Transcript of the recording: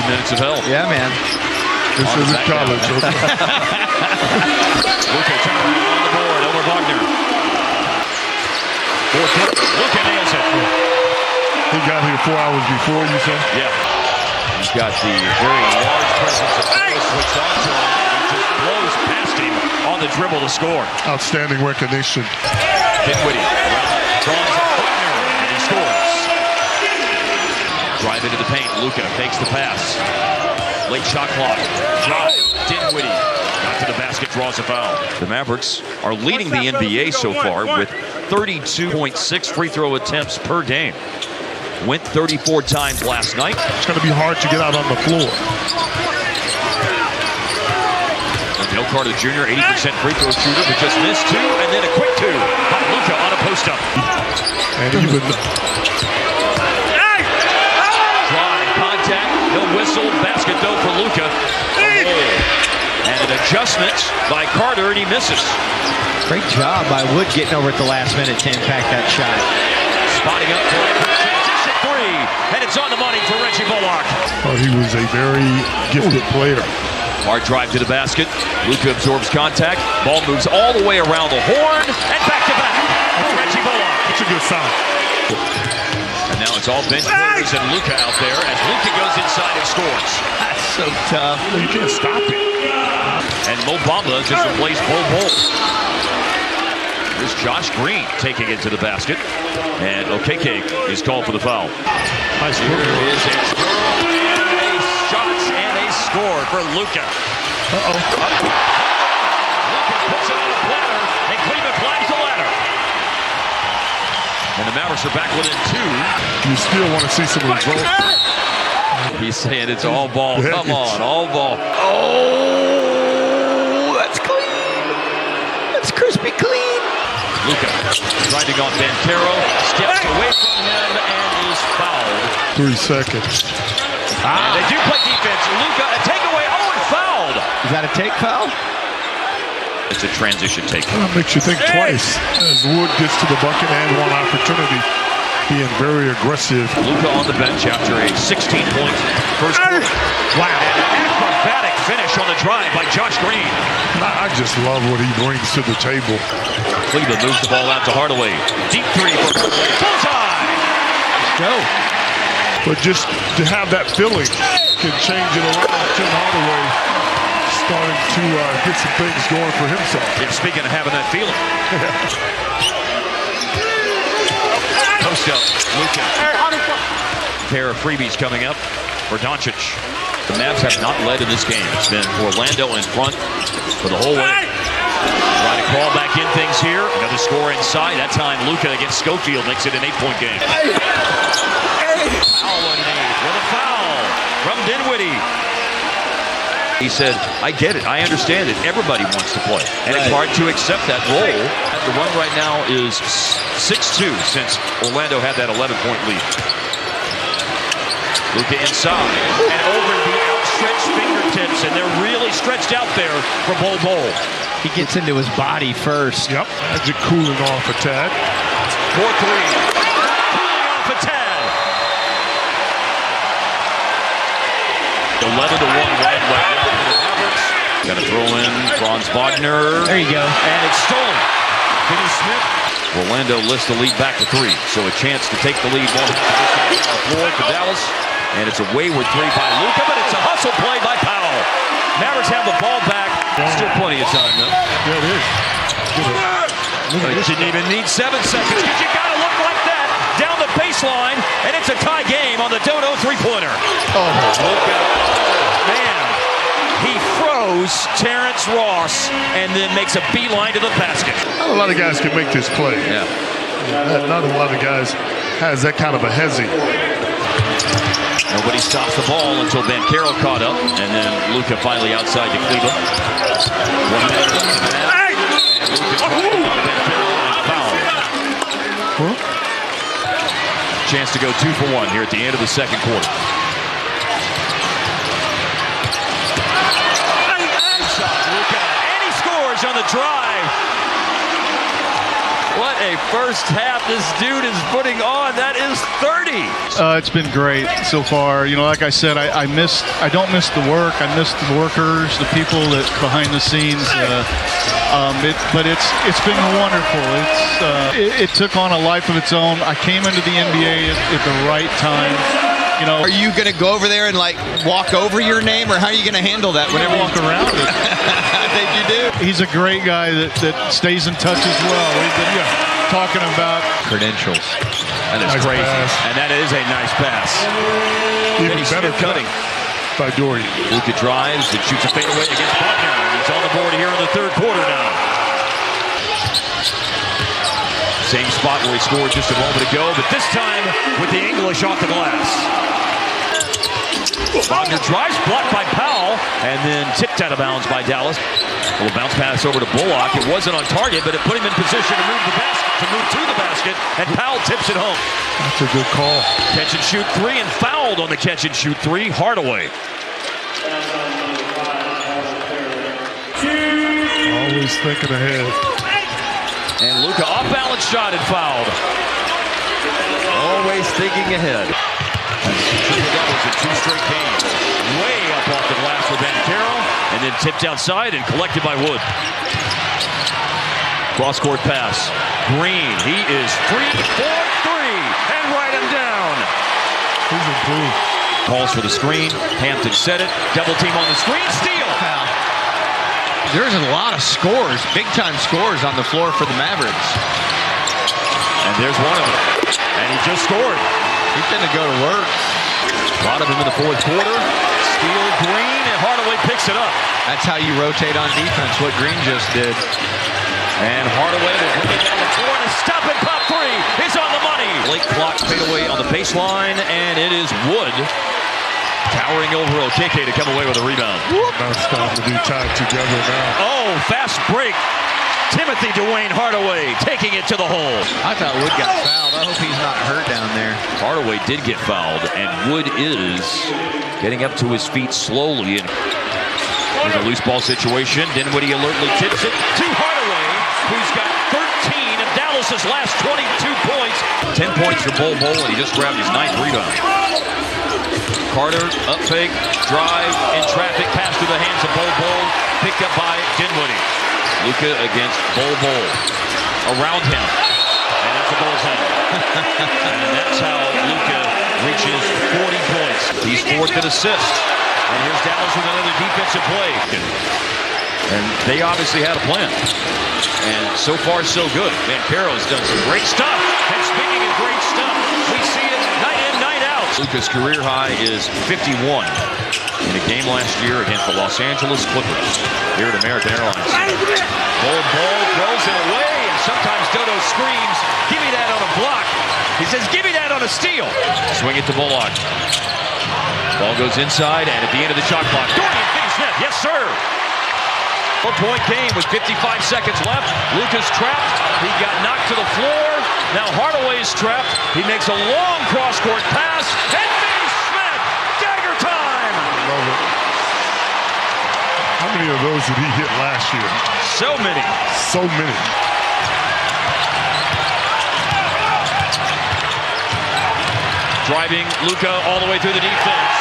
minutes of hell. Yeah, man. This isn't college. Luka turnaround on the board over Wagner. Luka nails it. He got here 4 hours before, you said? Yeah. He's got the very large presence of Dallas switched on to him. He just blows past him on the dribble to score. Outstanding recognition. Dinwiddie draws Wagner, and he scores. Drive into the paint. Luka takes the pass. Late shot clock. Drive. Dinwiddie got to the basket, draws a foul. The Mavericks are leading the NBA so far with 32.6 free throw attempts per game. Went 34 times last night. It's going to be hard to get out on the floor. Wendell Carter Jr., 80% free throw shooter, but just missed two, and then a quick two by Luka on a post-up. And even Drive, contact, no whistle, basket though for Luka. And an adjustment by Carter, and he misses. Great job by Wood getting over at the last minute to impact that shot. Spotting up for a transition three, and it's on the money for Reggie Bullock. well, he was a very gifted player. Hard drive to the basket. Luka absorbs contact. Ball moves all the way around the horn, and back to back for Reggie Bullock. That's a good sign. And now it's all bench players and Luka out there as Luka goes inside and scores. That's so tough. You can't stop it. And Mo Bamba just replaced Bol Bol. Here's Josh Green taking it to the basket. And Okeke is called for the foul. Nice Here is a shot and a score for Luka. Luka puts it on a platter, and Cleveland climbs the ladder. And the Mavericks are back within two. You still want to see some results. He's saying it's all ball. Come on, all ball. Oh, that's clean. That's crispy clean. Luka grinding on Banchero, steps away from him and is fouled. 3 seconds. And they do play defense. Luka, a takeaway. Oh, and fouled. Is that a take foul? It's a transition take. That makes you think twice as Wood gets to the bucket and one opportunity. Being very aggressive. Luka on the bench after a 16-point first quarter. Wow. And an acrobatic finish on the drive by Josh Green. I just love what he brings to the table. Cleveland moves the ball out to Hardaway. Deep three for bullseye. Let's go. But just to have that feeling can change it around. Tim Hardaway starting to get some things going for himself. And speaking of having that feeling. Post up, Luka. Pair of freebies coming up for Doncic. The Mavs have not led in this game. It's been Orlando in front for the whole way. Trying to crawl back in things here. Another score inside. That time Luka against Schofield makes it an 8-point game. Foul underneath with a foul from Dinwiddie. He said, I get it. I understand it. Everybody wants to play. And it's hard to accept that role. The run right now is 6-2 since Orlando had that 11-point lead. Luka inside and over the outstretched fingertips, and they're really stretched out there for Bol Bol. He gets into his body first. Yep. Magic cooling off a tad. 4-3. Cooling off a tad. 11-1 run right now for the Mavericks. Got to throw in Franz Wagner. There you go. And it's stolen. Finney-Smith. Orlando lifts the lead back to 3. So a chance to take the lead on the floor for Dallas. And it's a wayward three by Luka, but it's a hustle play by Powell. Mavericks have the ball back. Still plenty of time, though. Yeah, it is. It didn't even need 7 seconds, because you got to look like that down the baseline, and it's a tie game on the Dodo three-pointer. Oh, Luka, man, he froze Terrence Ross and then makes a beeline to the basket. not a lot of guys can make this play. Yeah. Not a lot of guys has that kind of a hezzy. Nobody stops the ball until Banchero caught up, and then Luka finally outside to Cleveland. 1 minute left in the half, and Luka caught up Banchero and fouled. Chance to go 2 for 1 here at the end of the second quarter. Shot, Luka, and he scores on the drive. What a first half this dude is putting on. That is 30. It's been great so far. You know, like I said, I don't miss the work. I miss the workers, the people that behind the scenes. But it's been wonderful. It took on a life of its own. I came into the NBA at the right time. You know, Are you going to go over there and like walk over your name, or how are you going to handle that whenever you walk around it? I think you do. He's a great guy that stays in touch as well. We've been talking about Credentials. That is Nice crazy. pass. And that is a nice pass. Even better cutting by Dorian. Luka drives and shoots a fadeaway against Butler. He's on the board here in the third quarter now. Same spot where he scored just a moment ago, but this time with the English off the glass. Wagner drives, blocked by Powell, and then tipped out of bounds by Dallas. A little bounce pass over to Bullock. It wasn't on target, but it put him in position to move to the basket, and Powell tips it home. That's a good call. Catch and shoot three, and fouled on the catch and shoot three, Hardaway. Always thinking ahead. And Luka off balance shot and fouled. Always thinking ahead. Triple doubles in two straight games. Way up off the glass for Banchero, and then tipped outside and collected by Wood. Cross-court pass. Green, he is free for three, and write him down. He's improved. Calls for the screen. Hampton set it. Double team on the screen. Steal. There's a lot of scores, big-time scores on the floor for the Mavericks. And there's one of them. And he just scored. He's going to go to work. A lot of them in the fourth quarter. Steal Green, and Hardaway picks it up. That's how you rotate on defense, what Green just did. And Hardaway will bring it down the floor, and a stop and pop three is on the money. Late clock fade away on the baseline, and it is Wood towering over Okeke to come away with a rebound. Now it's time to be tied together now. Oh, fast break. Timothy Dwayne Hardaway taking it to the hole. I thought Wood got fouled. I hope he's not hurt down there. Hardaway did get fouled, and Wood is getting up to his feet slowly. And there's a loose ball situation. Dinwiddie alertly tips it to Hardaway, who's got 13 of Dallas's last 22 points. 10 points for Bol Bol, and he just grabbed his 9th rebound. Carter, up fake, drive, in traffic, pass through the hands of Bol Bol, picked up by Dinwiddie. Luka against Bol Bol. Around him. And that's a goaltender. And that's how Luka reaches 40 points. He's fourth in assists. And here's Dallas with another defensive play. And they obviously had a plan. And so far, so good. Banchero's done some great stuff. And speaking of great stuff, we see it night in, night out. Luka's career high is 51 in a game last year against the Los Angeles Clippers here at American Airlines. Bol throws it away, and sometimes Dodo screams, "Give me that on a block." He says, "Give me that on a steal." Swing it to Bullock. Ball goes inside, and at the end of the shot clock, Dorian Finney-Smith, yes sir. 4-point game with 55 seconds left. Luka's trapped. He got knocked to the floor. Now Hardaway's trapped. He makes a long cross-court pass, and Finney-Smith, dagger time. Love it. How many of those did he hit last year? So many. So many. Driving Luka all the way through the defense.